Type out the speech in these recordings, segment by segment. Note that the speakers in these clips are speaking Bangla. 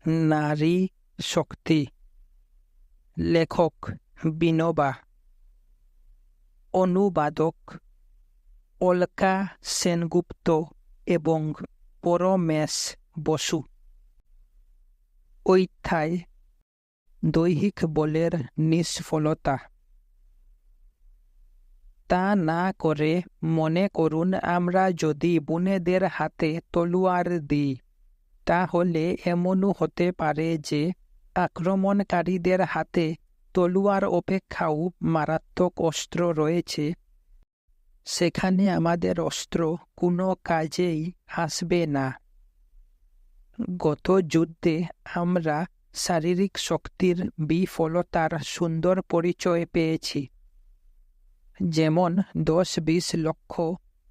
নারী শক্তি। লেখক বিনোবা। অনুবাদক অলকা সেনগুপ্ত এবং পরমেশ বসু। অধ্যায় দৈহিক বলের নিষ্ফলতা। তা না করে মনে করুন, আমরা যদি বুনেদের হাতে তলোয়ার দিই, তাহলে এমনও হতে পারে যে আক্রমণকারীদের হাতে তলোয়ার অপেক্ষাও মারাত্মক অস্ত্র রয়েছে। সেখানে আমাদের অস্ত্র কোনো কাজেই আসবে না। গত যুদ্ধে আমরা শারীরিক শক্তির বিফলতার সুন্দর পরিচয় পেয়েছি। যেমন 10-20 লক্ষ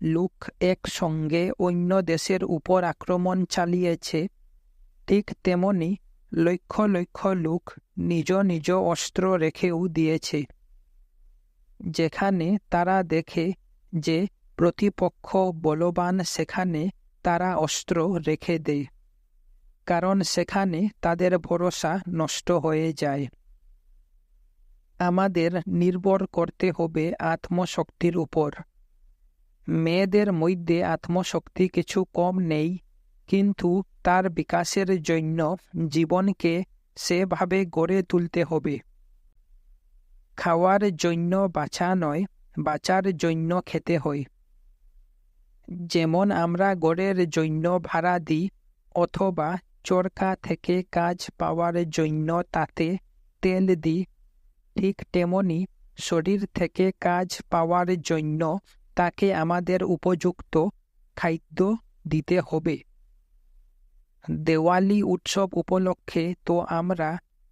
লোক একসঙ্গে অন্য দেশের উপর আক্রমণ চালিয়েছে, ঠিক তেমনি লক্ষ লক্ষ লোক নিজ নিজ অস্ত্র রেখেও দিয়েছে। যেখানে তারা দেখে যে প্রতিপক্ষ বলবান, সেখানে তারা অস্ত্র রেখে দেয়, কারণ সেখানে তাদের ভরসা নষ্ট হয়ে যায়। আমাদের নির্ভর করতে হবে আত্মশক্তির উপর। মেয়েদের মধ্যে আত্মশক্তি কিছু কম নেই, কিন্তু তার বিকাশের জন্য জীবনকে সেভাবে গড়ে তুলতে হবে। খাওয়ার জন্য বাঁচা নয়, বাঁচার জন্য খেতে হয়। যেমন আমরা ঘরের জন্য ভাড়া দিই অথবা চরকা থেকে কাজ পাওয়ার জন্য তাতে তেল দিই, ঠিক তেমনি শরীর থেকে কাজ পাওয়ার জন্য তাকে আমাদের উপযুক্ত খাদ্য দিতে হবে। দেওয়ালি উৎসব উপলক্ষে তো আমরা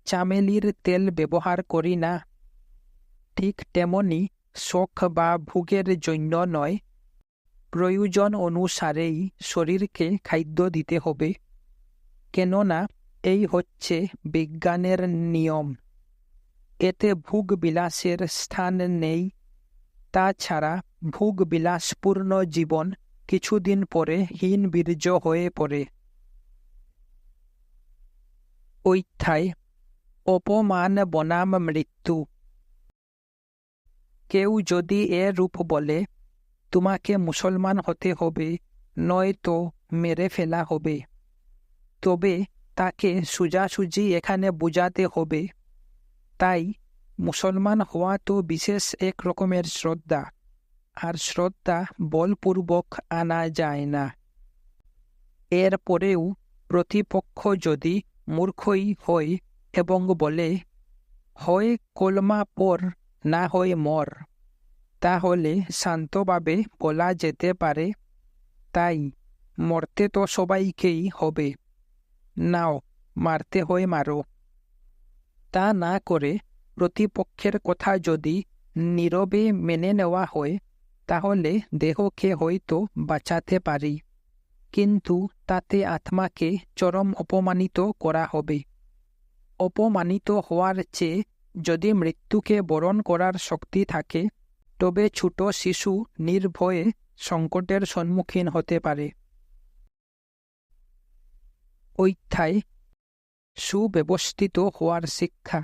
চামেলির তেল ব্যবহার করি না। ঠিক তেমনি শখ বা ভোগের জন্য নয়, প্রয়োজন অনুসারেই শরীরকে খাদ্য দিতে হবে, কেননা এই হচ্ছে বিজ্ঞানের নিয়ম। এতে ভোগ বিলাসের স্থান নেই। তাছাড়া ভোগ বিলাসপূর্ণ জীবন কিছুদিন পরে হীনবীর্য হয়ে পড়ে। অধ্যায় অপমান বনাম মৃত্যু। কেউ যদি রূপ বলে, তোমাকে মুসলমান হতে হবে, নয়তো মেরে ফেলা হবে, তবে তাকে সোজাসুজি এখানে বোঝাতে হবে, তাই মুসলমান হওয়া তো বিশেষ এক রকমের শ্রদ্ধা, আর শ্রদ্ধা বলপূর্বক আনা যায় না। এরপরেও প্রতিপক্ষ যদি মূর্খই হয় এবং বলে, হয় কলমা পড়, না হয় মর, তাহলে শান্তভাবে বলা যেতে পারে, তাই মরতে তো সবাইকেই হবে, নাও মারতে হয় মারো। তা না করে প্রতিপক্ষের কথা যদি নীরবে মেনে নেওয়া হয়, তাহলে দেহকে হয়তো বাঁচাতে পারি, কিন্তু তাতে আত্মাকে চরম অপমানিত করা হবে। অপমানিত হওয়ার চেয়ে যদি মৃত্যুকে বরণ করার শক্তি থাকে, তবে ছোট শিশু নির্ভয়ে সংকটের সম্মুখীন হতে পারে। অধ্যায় সুব্যবস্থিত হওয়ার শিক্ষা।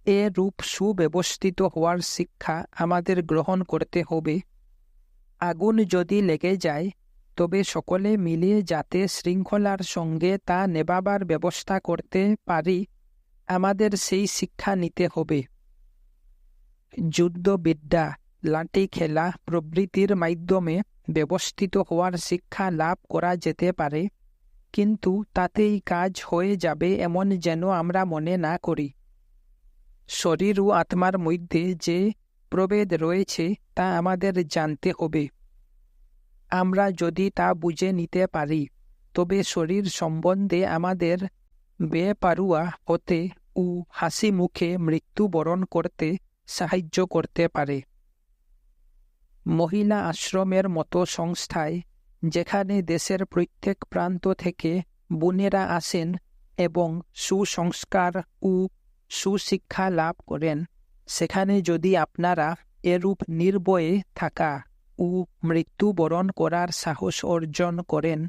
এরূপ সুব্যবস্থিত হওয়ার শিক্ষা আমাদের গ্রহণ করতে হবে। আগুন যদি লেগে যায়, তবে সকলে মিলে যাতে শৃঙ্খলার সঙ্গে তা নেভাবার ব্যবস্থা করতে পারি, আমাদের সেই শিক্ষা নিতে হবে। যুদ্ধবিদ্যা, লাঠি খেলা প্রভৃতির মাধ্যমে ব্যবস্থিত হওয়ার শিক্ষা লাভ করা যেতে পারে, কিন্তু তাতেই কাজ হয়ে যাবে এমন যেন আমরা মনে না করি। শরীর ও আত্মার মধ্যে যে প্রভেদ রয়েছে তা আমাদের জানতে হবে। আমরা যদি তা বুঝে নিতে পারি, তবে শরীর সম্বন্ধে আমাদের বেপারুয়া হতে ও হাসি মুখে মৃত্যুবরণ করতে সাহায্য করতে পারে। মহিলা আশ্রমের মতো সংস্থায়, যেখানে দেশের প্রত্যেক প্রান্ত থেকে বোনেরা আসেন এবং সুসংস্কার ও সুশিক্ষা লাভ করেন, সেখানে যদি আপনারা এরূপ নির্ভয়ে থাকা ও মৃত্যুবরণ করার সাহস অর্জন করেন,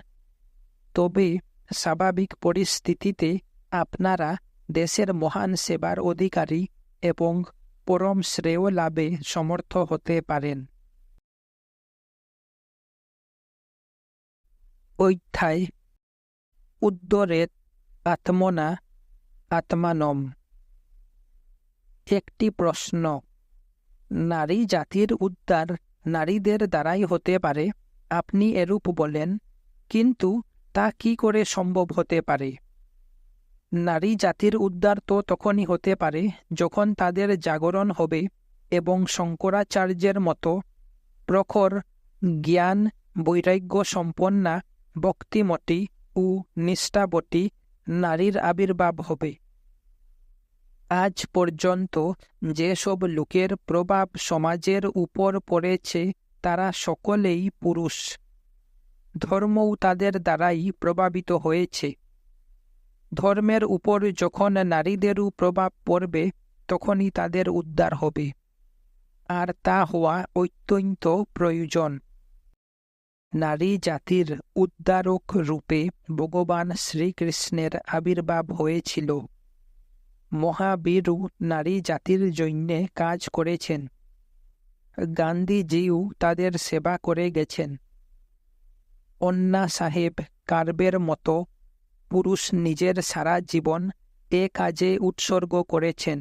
তবে স্বাভাবিক পরিস্থিতিতে আপনারা দেশের মহান সেবার অধিকারী এবং পরম শ্রেয় লাভে সমর্থ হতে পারেন। অধ্যায় উদ্ধরেৎ আত্মনা আত্মানম। একটি প্রশ্ন। নারী জাতির উদ্ধার নারীদের দ্বারাই হতে পারে, আপনি এরূপ বলেন, কিন্তু তা কি করে সম্ভব হতে পারে? নারী জাতির উদ্ধার তো তখনই হতে পারে যখন তাদের জাগরণ হবে এবং শঙ্করাচার্যের মতো প্রখর জ্ঞান বৈরাগ্য সম্পন্না ভক্তিমতী ও নিষ্ঠাবতী নারীর আবির্ভাব হবে। আজ পর্যন্ত যেসব লোকের প্রভাব সমাজের উপর পড়েছে তারা সকলেই পুরুষ। ধর্মও তাদের দ্বারাই প্রভাবিত হয়েছে। ধর্মের উপর যখন নারীদেরও প্রভাব পড়বে তখনই তাদের উদ্ধার হবে, আর তা হওয়া অত্যন্ত প্রয়োজন। নারী জাতির উদ্ধারক রূপে ভগবান শ্রীকৃষ্ণের আবির্ভাব হয়েছিল। মহাবীরও নারী জাতির জন্যে কাজ করেছেন। গান্ধীজিও তাদের সেবা করে গেছেন। অন্না সাহেব কার্বের মতো পুরুষ নিজের সারা জীবন এ কাজে উৎসর্গ করেছেন।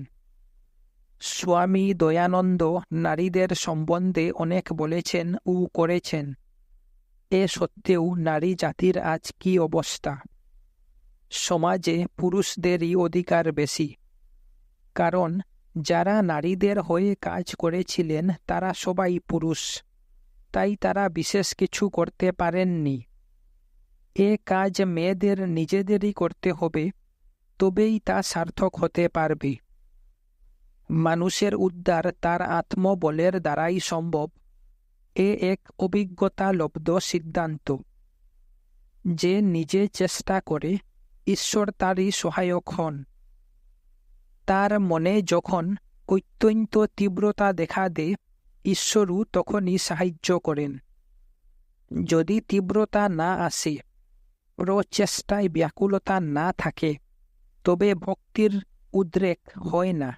স্বামী দয়ানন্দ নারীদের সম্বন্ধে অনেক বলেছেন ও করেছেন। এ সত্ত্বেও নারী জাতির আজ কি অবস্থা? সমাজে পুরুষদেরই অধিকার বেশি, কারণ যারা নারীদের হয়ে কাজ করেছিলেন তারা সবাই পুরুষ, তাই তারা বিশেষ কিছু করতে পারেননি। এ কাজ মেয়েদের নিজেদেরই করতে হবে, তবেই তা সার্থক হতে পারবে। মানুষের উদ্ধার তার আত্মবলের দ্বারাই সম্ভব, এ এক অভিজ্ঞতালব্ধ সিদ্ধান্ত। যে নিজে চেষ্টা করে, ঈশ্বর তারই সহায়ক হন। তার মনে যখন অত্যন্ত তীব্রতা দেখা দেয়, ঈশ্বরও তখনই সাহায্য করেন। যদি তীব্রতা না আসে, প্রচেষ্টায় ব্যাকুলতা না থাকে, তবে ভক্তির উদ্রেক হয় না।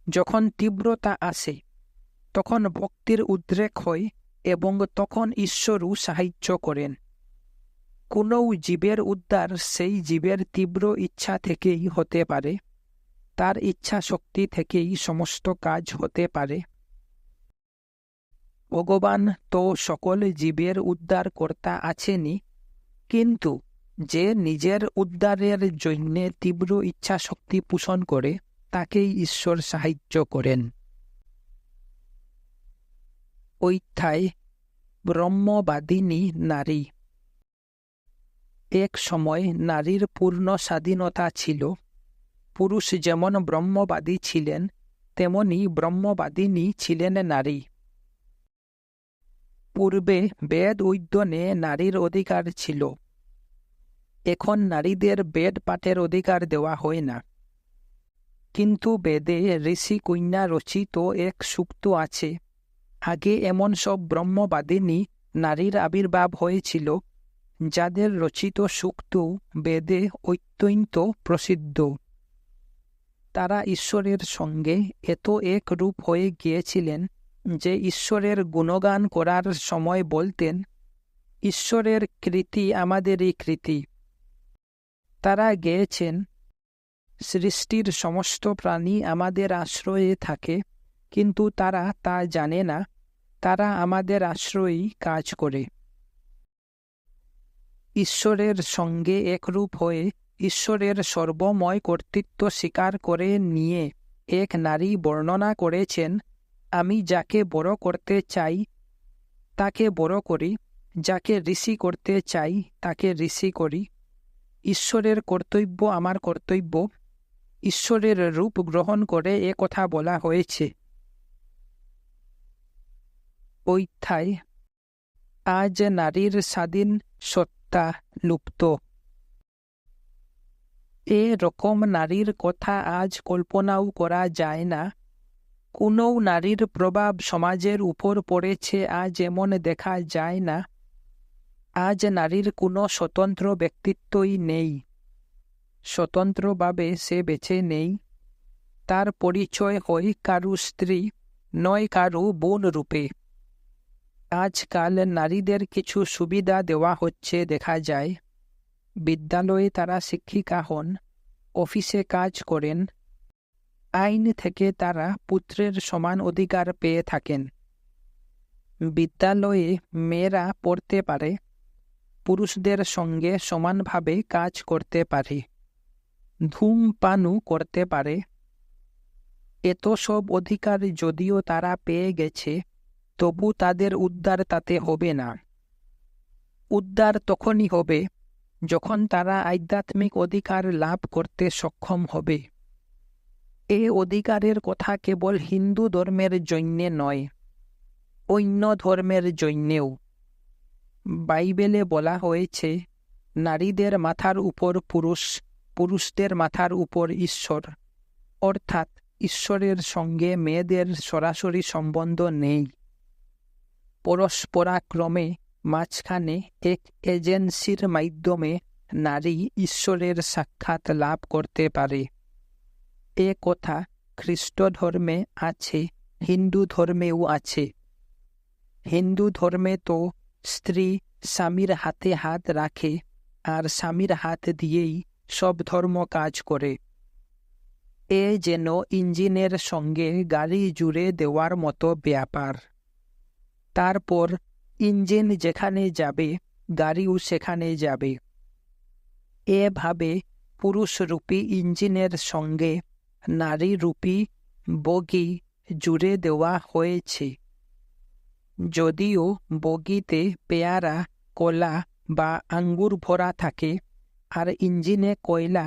যখন তীব্রতা আসে, তখন ভক্তির উদ্রেক হয় এবং তখন ঈশ্বরও সাহায্য করেন। কোনো জীবের উদ্ধার সেই জীবের তীব্র ইচ্ছা থেকেই হতে পারে, তার ইচ্ছা শক্তি থেকেই সমস্ত কাজ হতে পারে। ভগবান তো সকল জীবের উদ্ধার কর্তা আছেনই, কিন্তু যে নিজের উদ্ধারের জন্যে তীব্র ইচ্ছা শক্তি পোষণ করে তাকেই ঈশ্বর সাহায্য করেন। অধ্যায় ব্রহ্মবাদিনী নারী। এক সময় নারীর পূর্ণ স্বাধীনতা ছিল। পুরুষ যেমন ব্রহ্মবাদী ছিলেন, তেমনি ব্রহ্মবাদিনী ছিলেন নারী। পূর্বে বেদ অধ্যয়নে নারীর অধিকার ছিল। এখন নারীদের বেদ পাঠের অধিকার দেওয়া হয় না। কিন্তু বেদে ঋষি কন্যা রচিত এক সূক্ত আছে। আগে এমন সব ব্রহ্মবাদিনী নারীর আবির্ভাব হয়েছিল, যাদের রচিত সূক্ত বেদে অত্যন্ত প্রসিদ্ধ। তারা ঈশ্বরের সঙ্গে এত একরূপ হয়ে গিয়েছিলেন যে ঈশ্বরের গুণগান করার সময় বলতেন, ঈশ্বরের কৃতি আমাদেরই কৃতি। তারা গেয়েছেন, সৃষ্টির সমস্ত প্রাণী আমাদের আশ্রয়ে থাকে, কিন্তু তারা তা জানে না, তারা আমাদের আশ্রয়েই কাজ করে। ঈশ্বরের সঙ্গে একরূপ হয়ে ঈশ্বরের সর্বময় কর্তৃত্ব স্বীকার করে নিয়ে এক নারী বর্ণনা করেছেন, আমি যাকে বড় করতে চাই তাকে বড় করি, যাকে ঋষি করতে চাই তাকে ঋষি করি। ঈশ্বরের কর্তব্য আমার কর্তব্য। ঈশ্বরের রূপ গ্রহণ করে এ কথা বলা হয়েছে। অধ্যায় আজ নারীর স্বাধীন সত্তা লুপ্ত। এ রকম নারীর কথা আজ কল্পনাও করা যায় না। কোনো নারীর প্রভাব সমাজের উপর পড়েছে আজ এমন দেখা যায় না। আজ নারীর কোনো স্বতন্ত্র ব্যক্তিত্বই নেই। স্বতন্ত্রভাবে সে বেছে নেই। তার পরিচয় হয় কারু স্ত্রী, নয় কারু বোন রূপে। আজকাল নারীদের কিছু সুবিধা দেওয়া হচ্ছে দেখা যায়। বিদ্যালয়ে তারা শিক্ষিকা হন, অফিসে কাজ করেন। আইন থেকে তারা পুত্রের সমান অধিকার পেয়ে থাকেন। বিদ্যালয়ে মেয়েরা পড়তে পারে, পুরুষদের সঙ্গে সমানভাবে কাজ করতে পারে, ধূমপানও করতে পারে। এত সব অধিকার যদিও তারা পেয়ে গেছে, তবু তাদের উদ্ধার তাতে হবে না। উদ্ধার তখনই হবে যখন তারা আধ্যাত্মিক অধিকার লাভ করতে সক্ষম হবে। এ অধিকারের কথা কেবল হিন্দু ধর্মের জন্যে নয়, অন্য ধর্মের জন্যেও। বাইবেলে বলা হয়েছে, নারীদের মাথার উপর পুরুষ, পুরুষদের মাথার উপর ঈশ্বর। অর্থাৎ ঈশ্বরের সঙ্গে মেয়েদের সরাসরি সম্বন্ধ নেই। পরস্পরাক্রমে মাঝখানে এক এজেন্সির মাধ্যমে নারী ঈশ্বরের সাক্ষাৎ লাভ করতে পারে। এ কথা খ্রিস্ট ধর্মে আছে, হিন্দু ধর্মেও আছে। হিন্দু ধর্মে তো স্ত্রী স্বামীর হাতে হাত রাখে আর স্বামীর হাত দিয়েই সব ধর্ম কাজ করে। এ যেন ইঞ্জিনের সঙ্গে গাড়ি জুড়ে দেওয়ার মতো ব্যাপার। তারপর ইঞ্জিন যেখানে যাবে, গাড়িও সেখানে যাবে। এভাবে পুরুষরূপী ইঞ্জিনের সঙ্গে নারীরূপী বগি জুড়ে দেওয়া হয়েছে। যদিও বগিতে পেয়ারা, কলা বা আঙ্গুর ভরা থাকে আর ইঞ্জিনে কয়লা,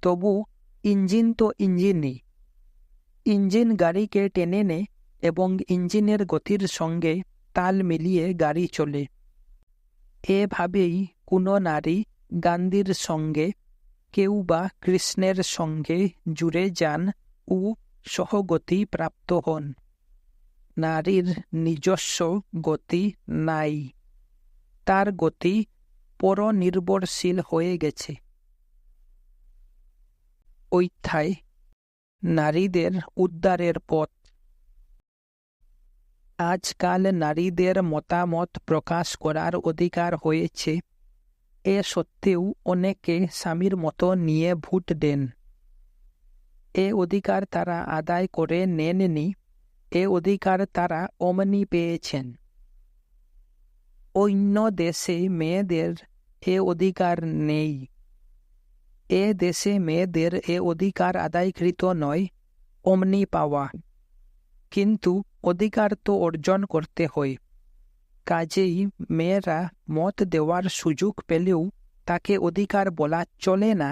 তবু ইঞ্জিন তো ইঞ্জিনই। ইঞ্জিন গাড়িকে টেনে নেয় এবং ইঞ্জিনের গতির সঙ্গে তাল মিলিয়ে গাড়ি চলে। এভাবেই কোনো নারী গান্ধীর সঙ্গে, কেউ বা কৃষ্ণের সঙ্গে জুড়ে যান ও সহগতি প্রাপ্ত হন। নারীর নিজস্ব গতি নাই, তার গতি পরনির্ভরশীল হয়ে গেছে। অধ্যায় নারীদের উদ্ধারের পথ। আজকাল নারীদের মতামত প্রকাশ করার অধিকার হয়েছে। এ সত্ত্বেও অনেকে স্বামীর মতো নিয়ে ভোট দেন। এ অধিকার তারা আদায় করে নেননি, এ অধিকার তারা অমনি পেয়েছেন। অন্য দেশে মেয়েদের এ অধিকার নেই। এ দেশে মেয়েদের এ অধিকার আদায়কৃত নয়, অমনি পাওয়া। কিন্তু অধিকার তো অর্জন করতে হয়। কাজেই মেয়েরা মত দেওয়ার সুযোগ পেলেও তাকে অধিকার বলা চলে না।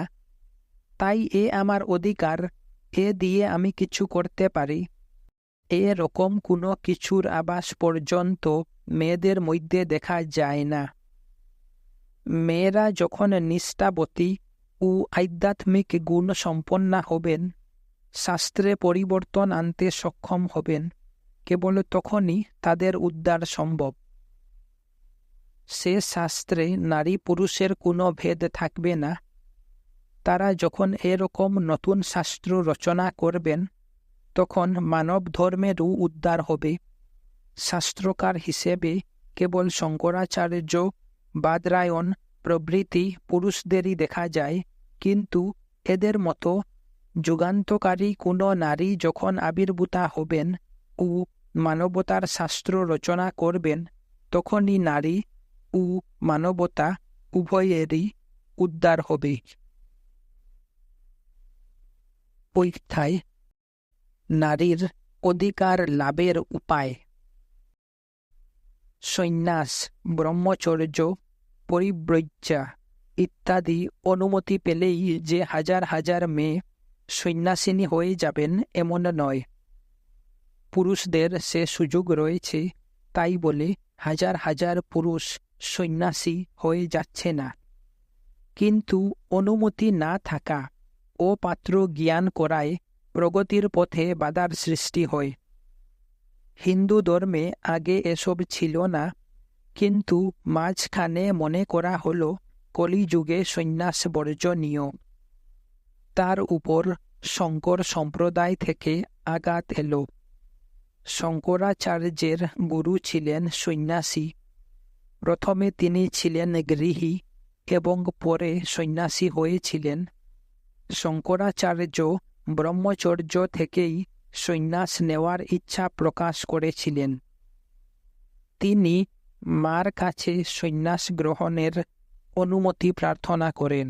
তাই এ আমার অধিকার, এ দিয়ে আমি কিছু করতে পারি, এরকম কোনো কিছুর আভাস পর্যন্ত মেয়েদের মধ্যে দেখা যায় না। মেয়েরা যখন নিষ্ঠাবতী ও আধ্যাত্মিক গুণ সম্পন্না হবেন, শাস্ত্রে পরিবর্তন আনতে সক্ষম হবেন, কেবল তখনই তাদের উদ্ধার সম্ভব। সে শাস্ত্রে নারী পুরুষের কোনো ভেদ থাকবে না। তারা যখন এরকম নতুন শাস্ত্র রচনা করবেন, তখন মানব ধর্মেরও উদ্ধার হবে। শাস্ত্রকার হিসেবে কেবল শঙ্করাচার্য, বাদরায়ণ প্রভৃতি পুরুষদেরই দেখা যায়, কিন্তু এদের মতো যুগান্তকারী কোনো নারী যখন আবির্ভূতা হবেন ও মানবতার শাস্ত্র রচনা করবেন, তখনই নারী ও মানবতা উভয়েরই উদ্ধার হবে। অধ্যায় নারীর অধিকার লাভের উপায়। সন্ন্যাস, ব্রহ্মচর্য, পরিব্রজ্যা ইত্যাদি অনুমতি পেলেই যে হাজার হাজার মেয়ে সন্ন্যাসিনী হয়ে যাবেন এমন নয়। পুরুষদের সে সুযোগ রয়েছে, তাই বলে হাজার হাজার পুরুষ সন্ন্যাসী হয়ে যাচ্ছে না। কিন্তু অনুমতি না থাকা ও পাত্র জ্ঞান করায় প্রগতির পথে বাধার সৃষ্টি হয়। হিন্দু ধর্মে আগে এসব ছিল না, কিন্তু মাঝখানে মনে করা হল কলিযুগে সন্ন্যাস বর্জনীয়। তার উপর শঙ্কর সম্প্রদায় থেকে আঘাত এলো। শঙ্করাচার্যের গুরু ছিলেন সন্ন্যাসী। প্রথমে তিনি ছিলেন গৃহী এবং পরে সন্ন্যাসী হয়েছিলেন। শঙ্করাচার্য ব্রহ্মচর্য থেকেই সন্ন্যাস নেওয়ার ইচ্ছা প্রকাশ করেছিলেন। তিনি মার কাছে সন্ন্যাস গ্রহণের অনুমতি প্রার্থনা করেন।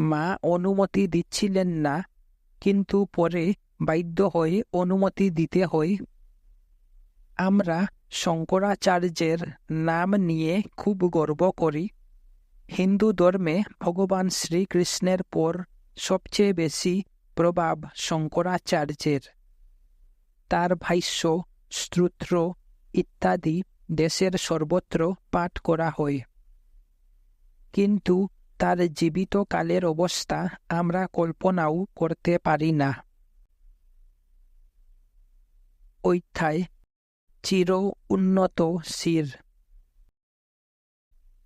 মা অনুমতি দিচ্ছিলেন না, কিন্তু পরে বাধ্য হয়ে অনুমতি দিতে হয়। আমরা শঙ্করাচার্যের নাম নিয়ে খুব গর্ব করি। হিন্দু ধর্মে ভগবান শ্রীকৃষ্ণের পর সবচেয়ে বেশি প্রভাব শঙ্করাচার্যের। তার ভাষ্য, স্তোত্র ইত্যাদি দেশের সর্বত্র পাঠ করা হয়। কিন্তু তার জীবিতকালের অবস্থা আমরা কল্পনাও করতে পারি না। অধ্যায় চির উন্নত শির।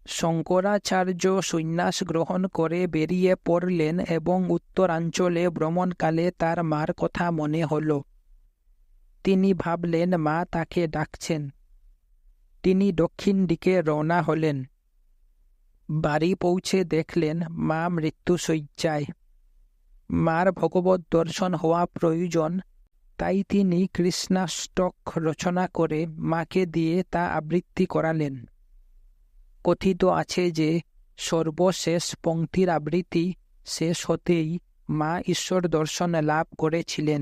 শঙ্করাচার্য সন্ন্যাস গ্রহণ করে বেরিয়ে পড়লেন এবং উত্তরাঞ্চলে ভ্রমণকালে তার মার কথা মনে হল। তিনি ভাবলেন মা তাকে ডাকছেন। তিনি দক্ষিণ দিকে রওনা হলেন। বাড়ি পৌঁছে দেখলেন মা মৃত্যুশয্যায়। মার ভগবত দর্শন হওয়া প্রয়োজন, তাই তিনি কৃষ্ণাষ্টক রচনা করে মাকে দিয়ে তা আবৃত্তি করালেন। কথিত আছে যে সর্বশেষ পংক্তির আবৃত্তি শেষ হতেই মা ঈশ্বর দর্শন লাভ করেছিলেন।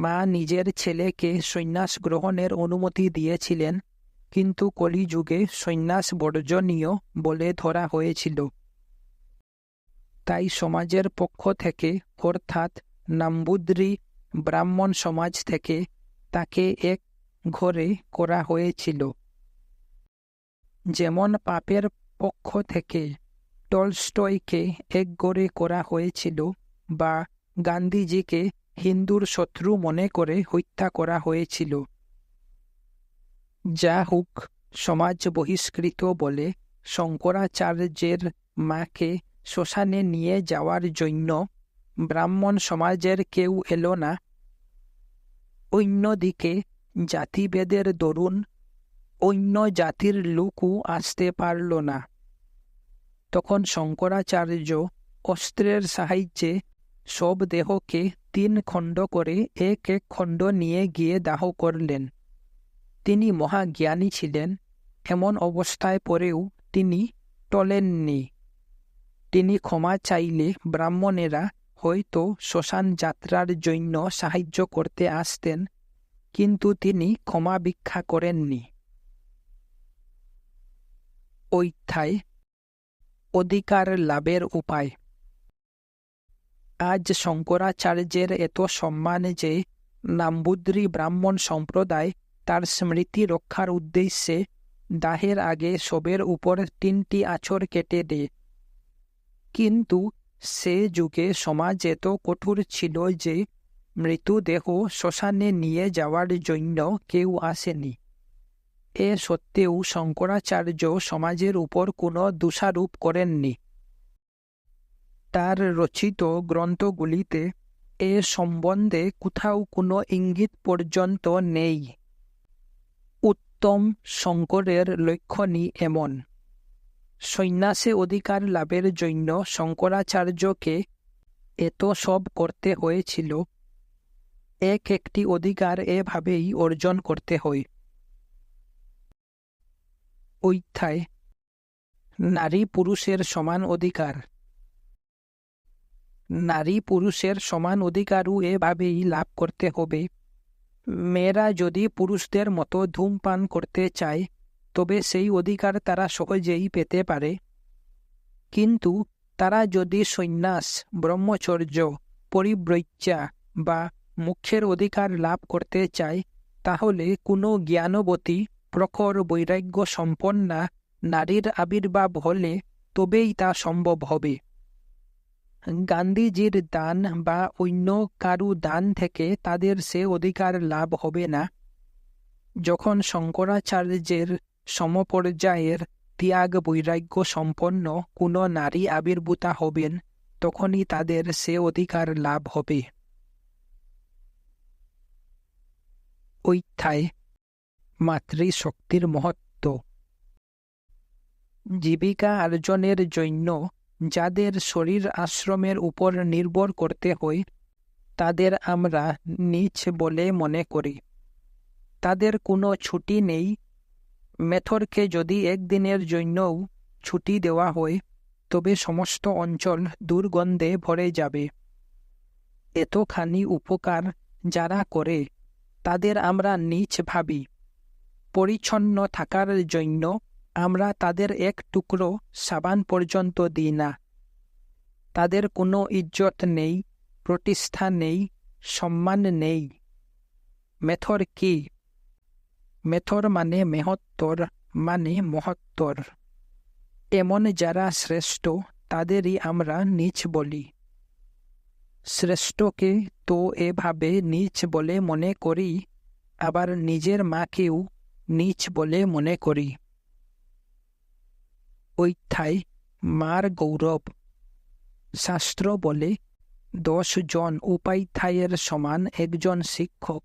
মা নিজের ছেলেকে সন্ন্যাস গ্রহণের অনুমতি দিয়েছিলেন, কিন্তু কলিযুগে সন্ন্যাস বর্জনীয় বলে ধরা হয়েছিল। তাই সমাজের পক্ষ থেকে, অর্থাৎ নাম্বুদ্রি ব্রাহ্মণ সমাজ থেকে তাকে এক ঘরে করা হয়েছিল। যেমন পাপের পক্ষ থেকে টলস্টয়কে এক ঘরে করা হয়েছিল, বা গান্ধীজিকে হিন্দুর শত্রু মনে করে হত্যা করা হয়েছিল। যা হোক, সমাজ বহিষ্কৃত বলে শঙ্করাচার্যের মাকে শ্মশানে নিয়ে যাওয়ার জন্য ব্রাহ্মণ সমাজের কেউ এলো না। অন্যদিকে জাতিভেদের দরুন অন্য জাতির লোকও আসতে পারল না। তখন শঙ্করাচার্য অস্ত্রের সাহায্যে সব দেহকে 3 খণ্ড করে এক এক খণ্ড নিয়ে গিয়ে দাহ করলেন। তিনি মহাজ্ঞানী ছিলেন, এমন অবস্থায় পরেও তিনি টলেননি। তিনি ক্ষমা চাইলে ব্রাহ্মণেরা হয়তো শ্মশান যাত্রার জন্য সাহায্য করতে আসতেন, কিন্তু তিনি ক্ষমা ভিক্ষা করেননি। অধ্যায় অধিকার লাভের উপায়। আজ শঙ্করাচার্যের এত সম্মান যে নাম্বুদ্রি ব্রাহ্মণ সম্প্রদায় তার স্মৃতি রক্ষার উদ্দেশ্যে দাহের আগে শবের উপর 3টি আঁচড় কেটে দেয়। কিন্তু সে যুগে সমাজ এত কঠোর ছিল যে মৃতদেহ শ্মশানে নিয়ে যাওয়ার জন্য কেউ আসেনি। এ সত্ত্বেও শঙ্করাচার্য সমাজের উপর কোনো দোষারোপ করেননি। তার রচিত গ্রন্থগুলিতে এ সম্বন্ধে কোথাও কোনো ইঙ্গিত পর্যন্ত নেই। উত্তম শঙ্করের লক্ষণই এমন। সন্ন্যাসে অধিকার লাভের জন্য শঙ্করাচার্যকে এত সব করতে হয়েছিল। এক একটি অধিকার এভাবেই অর্জন করতে হয়। অধ্যায় নারী পুরুষের সমান অধিকার। নারী পুরুষের সমান অধিকারও এভাবেই লাভ করতে হবে। মেয়েরা যদি পুরুষদের মতো ধূমপান করতে চায়, তবে সেই অধিকার তারা সহজেই পেতে পারে। কিন্তু তারা যদি সন্ন্যাস, ব্রহ্মচর্য, পরিব্রজ্যা বা মোক্ষের অধিকার লাভ করতে চায়, তাহলে কোনো জ্ঞানবতী, প্রখর বৈরাগ্য সম্পন্না নারীর আবির্ভাব হলে তবেই তা সম্ভব হবে। গান্ধীজির দান বা অন্য কারু দান থেকে তাদের সে অধিকার লাভ হবে না। যখন শঙ্করাচার্যের সমপর্যায়ের ত্যাগ বৈরাগ্য সম্পন্ন কোনো নারী আবির্ভূতা হবেন, তখনই তাদের সে অধিকার লাভ হবে। অধ্যায় মাতৃশক্তির মহত্ব। জীবিকা অর্জনের জন্য যাদের শরীর আশ্রমের উপর নির্ভর করতে হয়, তাদের আমরা নীচ বলে মনে করি। তাদের কোনো ছুটি নেই। মেথরকে যদি একদিনের জন্যও ছুটি দেওয়া হয়, তবে সমস্ত অঞ্চল দুর্গন্ধে ভরে যাবে। এতখানি উপকার যারা করে, তাদের আমরা নীচ ভাবি। পরিচ্ছন্ন থাকার জন্য আমরা তাদের এক টুকরো সাবান পর্যন্ত দিই না। তাদের কোনো ইজ্জত নেই, প্রতিষ্ঠা নেই, সম্মান নেই। মেথর কি? মেথর মানে মেহত্তর, মানে মহত্তর। এমন যারা শ্রেষ্ঠ, তাদেরই আমরা নীচ বলি। শ্রেষ্ঠকে তো এভাবে নীচ বলে মনে করি, আবার নিজের মাকেও নীচ বলে মনে করি। অধ্যায় মার গৌরব। শাস্ত্র বলে 10 জন উপাধ্যায়ের সমান একজন শিক্ষক,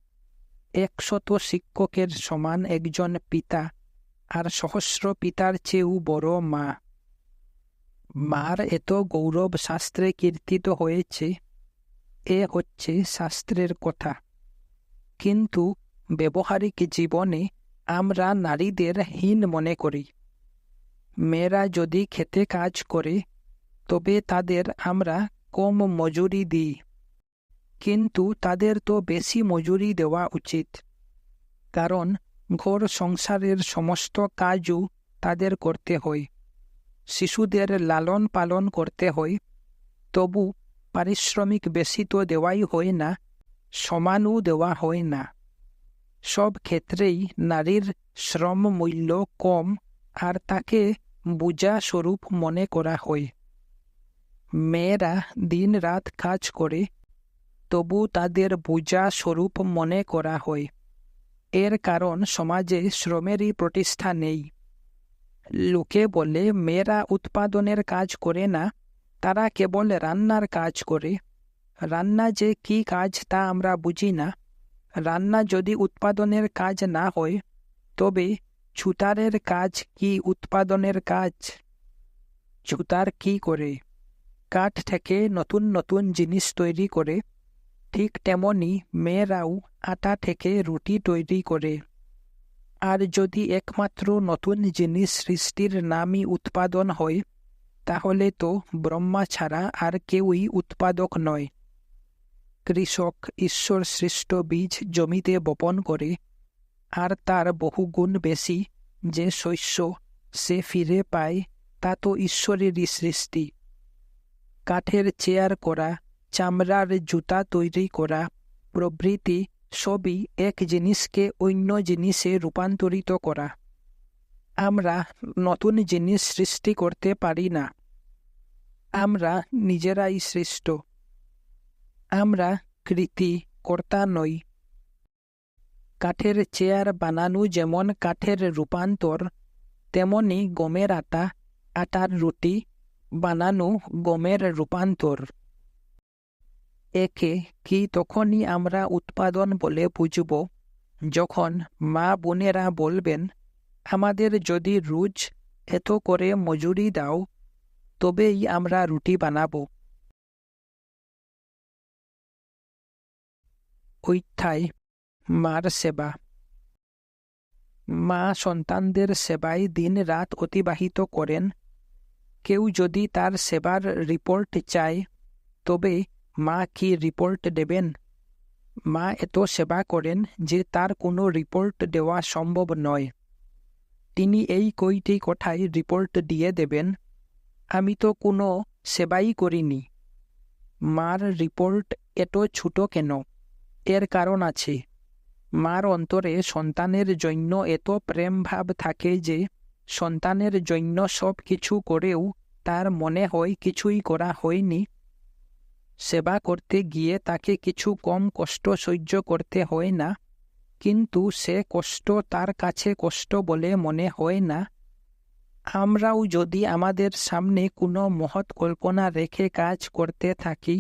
100 শিক্ষকের সমান একজন পিতা, আর সহস্র পিতার চেয়েও বড় মা। মার এত গৌরব শাস্ত্রে কীর্তিত হয়েছে, এ হচ্ছে শাস্ত্রের কথা। কিন্তু ব্যবহারিক জীবনে আমরা নারীদের হীন মনে করি। মেয়েরা যদি খেতে কাজ করে, তবে তাদের আমরা কম মজুরি দিই, কিন্তু তাদের তো বেশি মজুরি দেওয়া উচিত। কারণ ঘর সংসারের সমস্ত কাজও তাদের করতে হয়। শিশুদের লালন পালন করতে হয়, তবু পারিশ্রমিক বেশি তো দেওয়াই হয় না, সমানও দেওয়া হয় না। সব ক্ষেত্রেই নারীর শ্রম মূল্য কম, আর তাকে বোঝা স্বরূপ মনে করা হয়। মেয়েরা দিন রাত কাজ করে, তবু তাদের বোঝা স্বরূপ মনে করা হয়। এর কারণ সমাজে শ্রমেরই প্রতিষ্ঠা নেই। লোকে বলে মেয়েরা উৎপাদনের কাজ করে না, তারা কেবল রান্নার কাজ করে। রান্না যে কি কাজ তা আমরা বুঝি না। রান্না যদি উৎপাদনের কাজ না হয়, তবে ছুতারের কাজ কি উৎপাদনের কাজ? ছুতার কি করে? কাঠ থেকে নতুন নতুন জিনিস তৈরি করে। ঠিক তেমনি মেয়েরাও আটা থেকে রুটি তৈরি করে। আর যদি একমাত্র নতুন জিনিস সৃষ্টির নামই উৎপাদন হয়, তাহলে তো ব্রহ্মা ছাড়া আর কেউই উৎপাদক নয়। কৃষক ঈশ্বর সৃষ্ট বীজ জমিতে বপন করে, আর তার বহুগুণ বেশি যে শস্য সে ফিরে পায়, তা তো ঈশ্বরেরই সৃষ্টি। কাঠের চেয়ার করা, চামড়ার জুতা তৈরি করা প্রভৃতি সবই এক জিনিসকে অন্য জিনিসে রূপান্তরিত করা। আমরা নতুন জিনিস সৃষ্টি করতে পারি না। আমরা নিজেরাই সৃষ্ট। আমরা কৃতি, কর্তা নই। কাঠের চেয়ার বানানো যেমন কাঠের রূপান্তর, তেমনি গমের আটা, আটার রুটি বানানো গমের রূপান্তর। একে কি তখনই আমরা উৎপাদন বলে বুঝব, যখন মা বোনেরা বলবেন, আমাদের যদি রোজ এত করে মজুরি দাও, তবেই আমরা রুটি বানাবো। অধ্যায় মার সেবা। মা সন্তানদের সেবায় দিন রাত অতিবাহিত করেন। কেউ যদি তার সেবার রিপোর্ট চায়, তবে মা কি রিপোর্ট দেবেন? মা এত সেবা করেন যে তার কোনো রিপোর্ট দেওয়া সম্ভব নয়। তিনি এই কয়টি কথায় রিপোর্ট দিয়ে দেবেন, আমি তো কোনো সেবাই করিনি। মার রিপোর্ট এত ছোট কেন? এর কারণ আছে। মার অন্তরে সন্তানের জন্য এত প্রেম ভাব থাকে যে সন্তানের জন্য সব কিছু করেও তার মনে হয় কিছুই করা হয়নি। সেবা করতে গিয়ে তাকে কিছু কম কষ্ট সহ্য করতে হয় না। কিন্তু সে কষ্ট তার কাছে কষ্ট বলে মনে হয় না। আমরাও যদি আমাদের সামনে কোনো মহৎ কল্পনা রেখে কাজ করতে থাকি,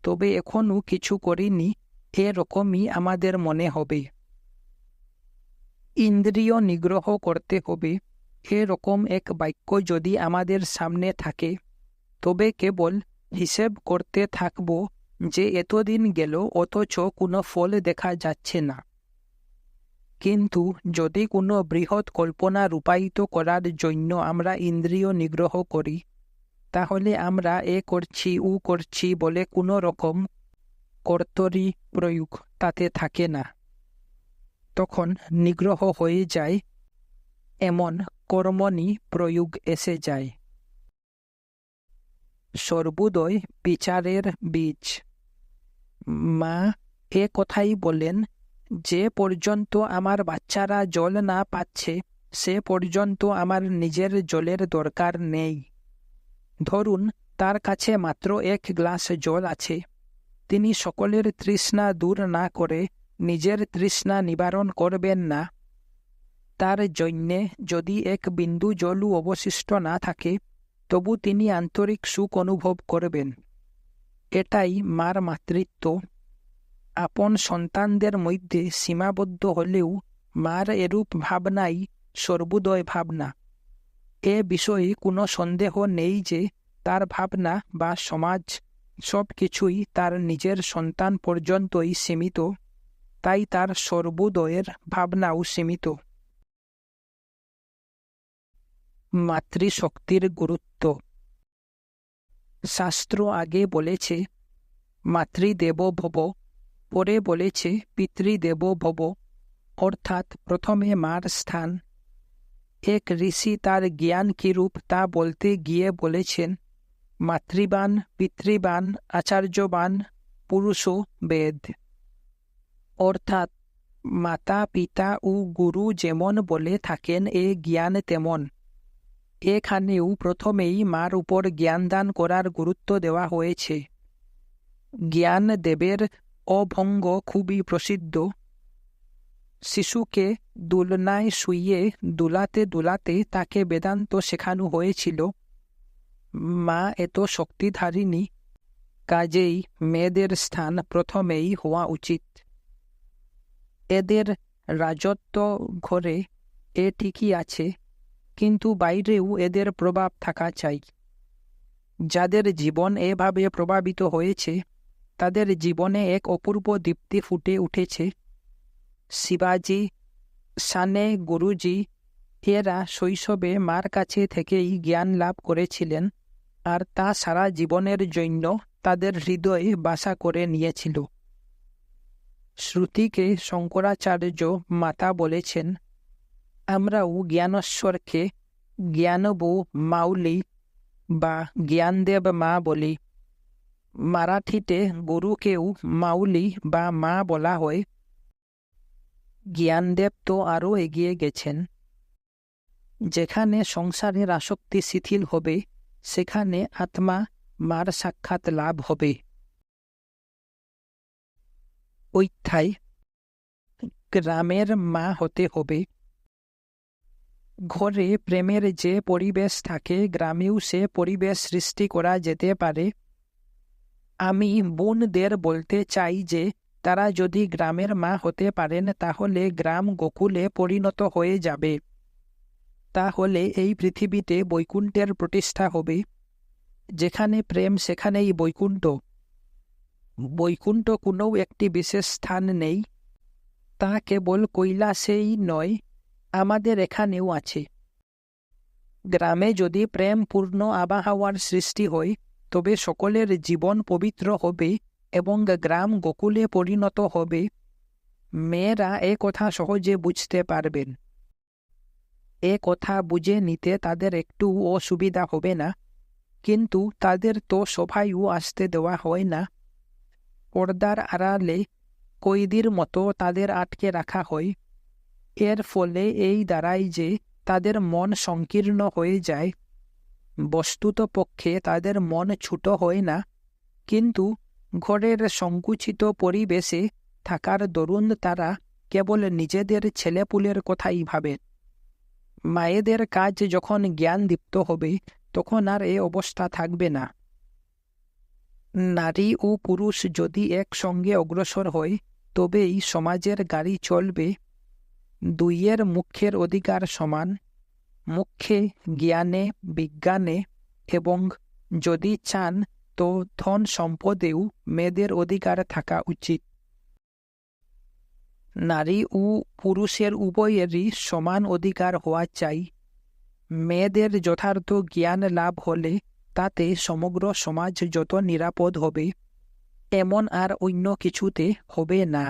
তবে এখনও কিছু করিনি এরকমই আমাদের মনে হবে। ইন্দ্রিয় নিগ্রহ করতে হবে এরকম এক বাক্য যদি আমাদের সামনে থাকে, তবে কেবল হিসেব করতে থাকব যে এতদিন গেল অথচ কোনো ফল দেখা যাচ্ছে না। কিন্তু যদি কোনো বৃহৎ কল্পনা রূপায়িত করার জন্য আমরা ইন্দ্রিয় নিগ্রহ করি, তাহলে আমরা এ করছি ও করছি বলে কোনো রকম কর্তরি প্রয়োগ তাতে থাকে না। তখন নিগ্রহ হয়ে যায়, এমন কর্মণি প্রয়োগ এসে যায়। সর্বোদয় বিচারের বীজ। মা এ কথাই বলেন, যে পর্যন্ত আমার বাচ্চারা জল না পাচ্ছে সে পর্যন্ত আমার নিজের জলের দরকার নেই। ধরুন তার কাছে মাত্র 1 গ্লাস জল আছে, তিনি সকলের তৃষ্ণা দূর না করে নিজের তৃষ্ণা নিবারণ করবেন না। তার জন্যে যদি 1 বিন্দু জলও অবশিষ্ট না থাকে, তবু তিনি আন্তরিক সুখ অনুভব করবেন। এটাই মার মাতৃত্ব। আপন সন্তানদের মধ্যে সীমাবদ্ধ হলেও মার এরূপ ভাবনাই সর্বোদয় ভাবনা। এ বিষয়ে কোনো সন্দেহ নেই যে তার ভাবনা বা সমাজ সব কিছুই তার নিজের সন্তান পর্যন্তই সীমিত, তাই তার সর্বোদয়ের ভাবনাও সীমিত। মাতৃশক্তির গুরুত্ব। শাস্ত্র আগে বলেছে মাতৃদেবো ভব, পরে বলেছে পিতৃদেবো ভব, অর্থাৎ প্রথমে মার স্থান। এক ঋষি তার জ্ঞান কিরূপ তা বলতে গিয়ে বলেছেন, মাতৃবান পিতৃবান আচার্যবান পুরুষো বেদ। অর্থাৎ মাতা পিতা ও গুরু যেমন বলে থাকেন এ জ্ঞান তেমন। এখানেও প্রথমেই মার উপর জ্ঞানদান করার গুরুত্ব দেওয়া হয়েছে। জ্ঞান দেবের অভঙ্গ খুবই প্রসিদ্ধ। শিশুকে দোলনায় শুইয়ে দোলাতে দোলাতে তাকে বেদান্ত শেখানো হয়েছিল। মা এত শক্তিধারিণী, কাজেই মেয়েদের স্থান প্রথমেই হওয়া উচিত। এদের রাজত্ব ঘরে এ ঠিকই আছে, কিন্তু বাইরেও এদের প্রভাব থাকা চাই। যাদের জীবন এভাবে প্রভাবিত হয়েছে তাদের জীবনে এক অপূর্ব দীপ্তি ফুটে উঠেছে। শিবাজি, সানে গুরুজি এরা শৈশবে মার কাছে থেকেই জ্ঞান লাভ করেছিলেন, আর তা সারা জীবনের জন্য তাদের হৃদয়ে বাসা করে নিয়েছিল। শ্রুতিকে শঙ্করাচার্য মাতা বলেছেন, আমরাও জ্ঞানেশ্বরকে জ্ঞানবু মাউলি বা জ্ঞানদেব মা বলি। মারাঠিতে গুরুকেও মাউলি বা মা বলা হয়। জ্ঞানদেব তো আরও এগিয়ে গেছেন। যেখানে সংসারের আসক্তি শিথিল হবে সেখানে আত্মা মার সাক্ষাৎ লাভ হবে। অধ্যায় গ্রামের মা হতে হবে। ঘরে প্রেমের যে পরিবেশ থাকে গ্রামেও সে পরিবেশ সৃষ্টি করা যেতে পারে। আমি বোনদের বলতে চাই যে তারা যদি গ্রামের মা হতে পারেন তাহলে গ্রাম গোকুলে পরিণত হয়ে যাবে। তাহলে এই পৃথিবীতে বৈকুণ্ঠের প্রতিষ্ঠা হবে। যেখানে প্রেম সেখানেই বৈকুণ্ঠ। বৈকুণ্ঠ কোনো একটি বিশেষ স্থান নেই, তা কেবল কৈলাসেই নয়, আমাদের এখানেও আছে। গ্রামে যদি প্রেমপূর্ণ আবহাওয়ার সৃষ্টি হয় তবে সকলের জীবন পবিত্র হবে এবং গ্রাম গোকুলে পরিণত হবে। মেয়েরা এ কথা সহজে বুঝতে পারবেন। এ কথা বুঝে নিতে তাদের একটু অসুবিধা হবে না, কিন্তু তাদের তো সভায়ও আসতে দেওয়া হয় না। পর্দার আড়ালে কয়েদির মতো তাদের আটকে রাখা হয়। এর ফলে এই দাঁড়ায় যে তাদের মন সংকীর্ণ হয়ে যায়। বস্তুত পক্ষে তাদের মন ছোট হয় না, কিন্তু ঘরের সংকুচিত পরিবেশে থাকার দরুন তারা কেবল নিজেদের ছেলেপুলের কথাই ভাবেন। মায়েদের কাজ যখন জ্ঞানদীপ্ত হবে, তখন আর এ অবস্থা থাকবে না। নারী ও পুরুষ যদি একসঙ্গে অগ্রসর হয়, তবেই সমাজের গাড়ি চলবে। দুইয়ের মুখ্যের অধিকার সমান, মুখ্যে জ্ঞানে, বিজ্ঞানে এবং যদি চান তো ধন সম্পদেও মেয়েদের অধিকার থাকা উচিত। নারী ও পুরুষের উভয়েরই সমান অধিকার হওয়া চাই। মেয়েদের যথার্থ জ্ঞান লাভ হলে তাতে সমগ্র সমাজ যত নিরাপদ হবে, এমন আর অন্য কিছুতে হবে না।